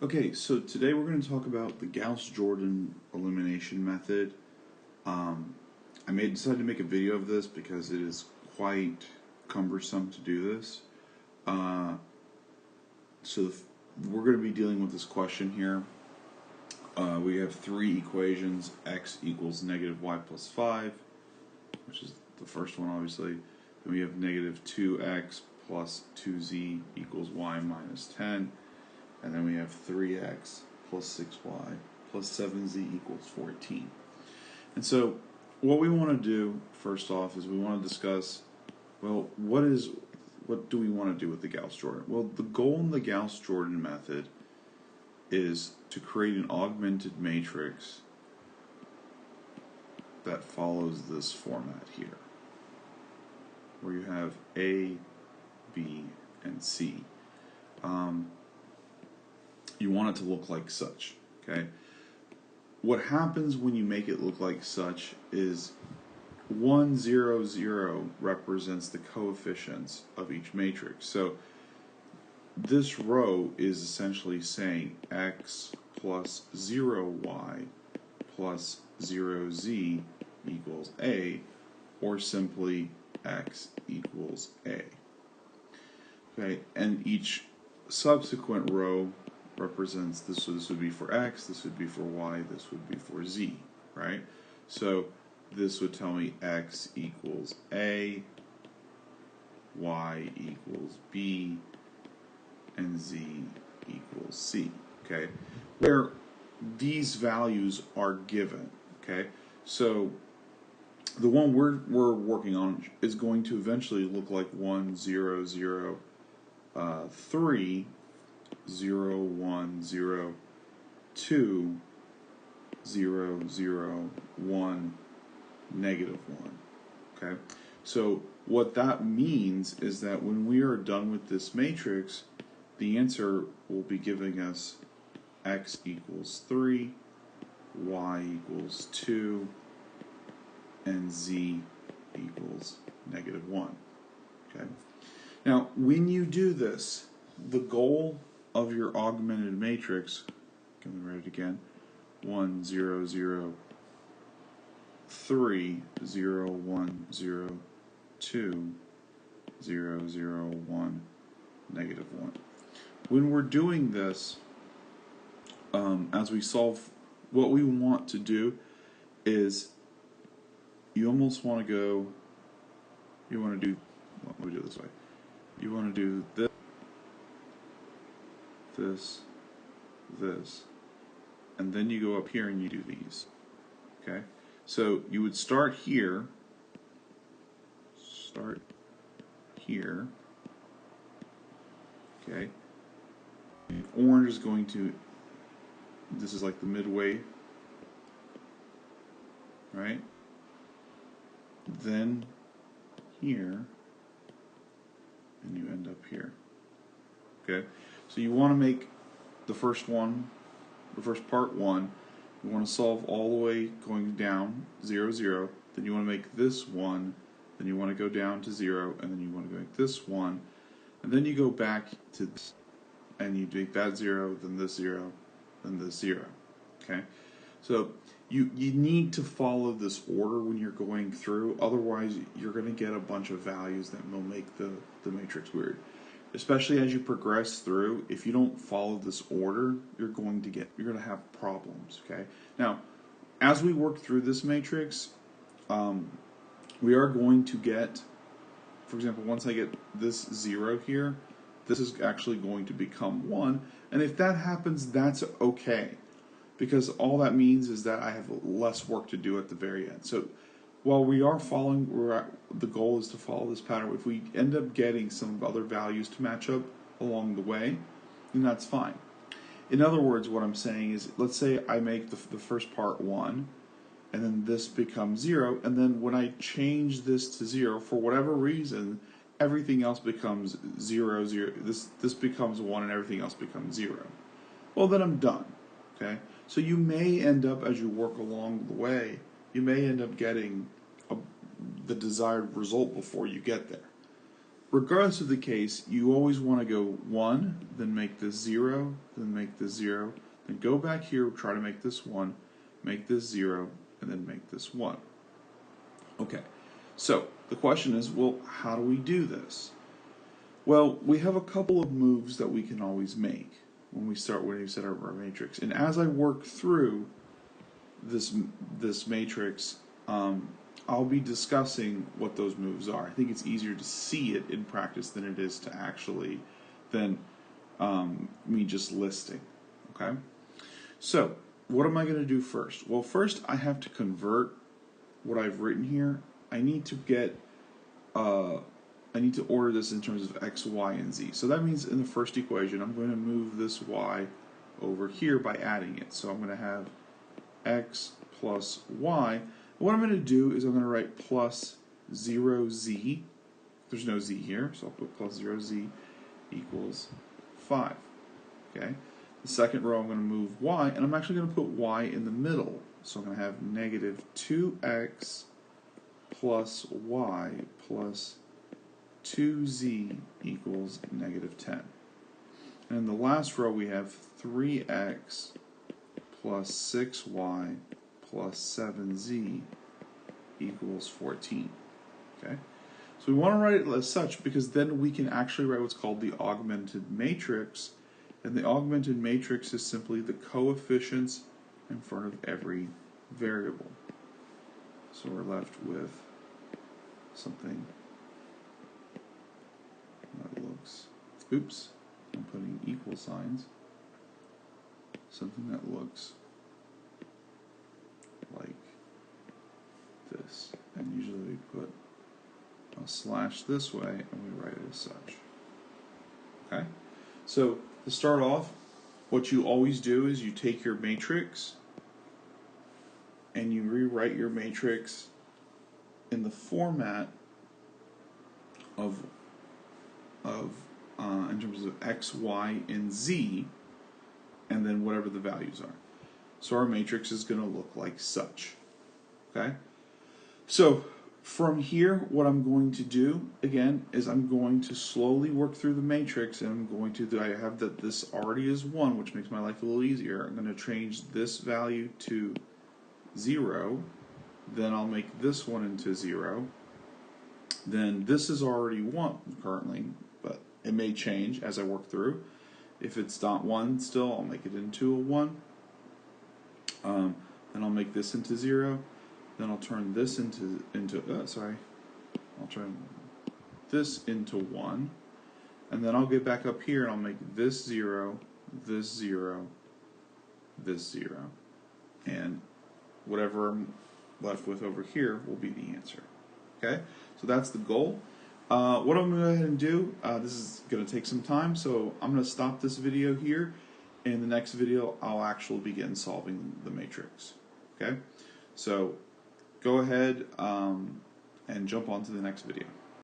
Okay, so today we're going to talk about the Gauss Jordan elimination method. I decided to make a video of this because it is quite cumbersome to do this. We're going to be dealing with this question here. We have three equations: x equals negative y plus 5, which is the first one, obviously. Then we have negative 2x plus 2z equals y minus 10. And then we have 3x plus 6y plus 7z equals 14. And so what we want to do, first off, is we want to discuss, well, what do we want to do with the Gauss Jordan? Well, the goal in the Gauss Jordan method is to create an augmented matrix that follows this format here, where you have A, B, and C. You want it to look like such, okay? What happens when you make it look like such is 1, 0, 0 represents the coefficients of each matrix. So this row is essentially saying x plus 0y plus 0z equals A, or simply x equals A. Okay, and each subsequent row represents this. So this would be for x, this would be for y, this would be for z, right? So this would tell me x equals A, y equals B, and z equals C, okay? Where these values are given, okay? So the one we're working on is going to eventually look like 1, 0, 0, 3, 0, 1, 0, 2, 0, 0, 1, negative 1. Okay? So what that means is that when we are done with this matrix, the answer will be giving us x equals 3, y equals 2, and z equals negative 1. Okay? Now, when you do this, the goal of your augmented matrix, can we write it again? 1, 0, 0, 3, 0, 1, 0, 2, 0, 0, 1, negative 1. When we're doing this, as we solve, what we want to do is you almost want to go, you want to do, well, let me do it this way. You want to do this, this, and then you go up here and you do these. Okay? So you would start here, okay? Orange is going to, this is like the midway, right? Then here, and you end up here. Okay? So you want to make the first one, the first part 1, you want to solve all the way going down, 0, 0, then you want to make this 1, then you want to go down to 0, and then you want to make this 1, and then you go back to this, and you make that 0, then this 0, then this 0. Okay? So you need to follow this order when you're going through, otherwise you're going to get a bunch of values that will make the matrix weird. Especially as you progress through, if you don't follow this order, you're going to have problems, okay? Now, as we work through this matrix, we are going to get, for example, once I get this 0 here, this is actually going to become 1, and if that happens, that's okay, because all that means is that I have less work to do at the very end. So while we are following, the goal is to follow this pattern. If we end up getting some other values to match up along the way, then that's fine. In other words, what I'm saying is, let's say I make the first part 1, and then this becomes 0, and then when I change this to 0, for whatever reason, everything else becomes 0, 0. This becomes 1, and everything else becomes 0. Well, then I'm done. Okay? So you may end up, as you work along the way, you may end up getting the desired result before you get there, regardless of the case, you always want to go 1, then make this 0, then make this 0, then go back here, try to make this 1, make this 0, and then make this 1. Okay, so the question is, well, how do we do this? Well, we have a couple of moves that we can always make when we set our matrix. And as I work through this matrix, I'll be discussing what those moves are. I think it's easier to see it in practice than it is to actually, me just listing, okay? So, what am I going to do first? Well, first I have to convert what I've written here. I need to order this in terms of x, y, and z. So that means in the first equation, I'm going to move this y over here by adding it. So I'm going to have x plus y. What I'm going to do is I'm going to write plus 0z. There's no z here, so I'll put plus 0z equals 5. Okay. The second row I'm going to move y, and I'm actually going to put y in the middle. So I'm going to have negative 2x plus y plus 2z equals negative 10. And in the last row we have 3x plus 6y plus 7z equals 14. Okay? So we want to write it as such because then we can actually write what's called the augmented matrix. And the augmented matrix is simply the coefficients in front of every variable. So we're left with something that looks, oops, I'm putting equal signs, something that looks like this. And usually we put a slash this way and we write it as such. Okay? So to start off, what you always do is you take your matrix and you rewrite your matrix in the format of in terms of x, y, and z, and then whatever the values are. So our matrix is going to look like such. Okay? So from here, what I'm going to do, again, is I'm going to slowly work through the matrix, and I'm going to, I have that this already is 1, which makes my life a little easier. I'm going to change this value to 0, then I'll make this one into 0. Then this is already 1 currently, but it may change as I work through. If it's not 1 still, I'll make it into a 1. Then I'll make this into 0. Then I'll turn this I'll turn this into 1. And then I'll get back up here and I'll make this 0, this 0, this 0. And whatever I'm left with over here will be the answer. Okay? So that's the goal. What I'm going to go ahead and do, this is going to take some time, so I'm going to stop this video here. In the next video, I'll actually begin solving the matrix. Okay? So go ahead and jump on to the next video.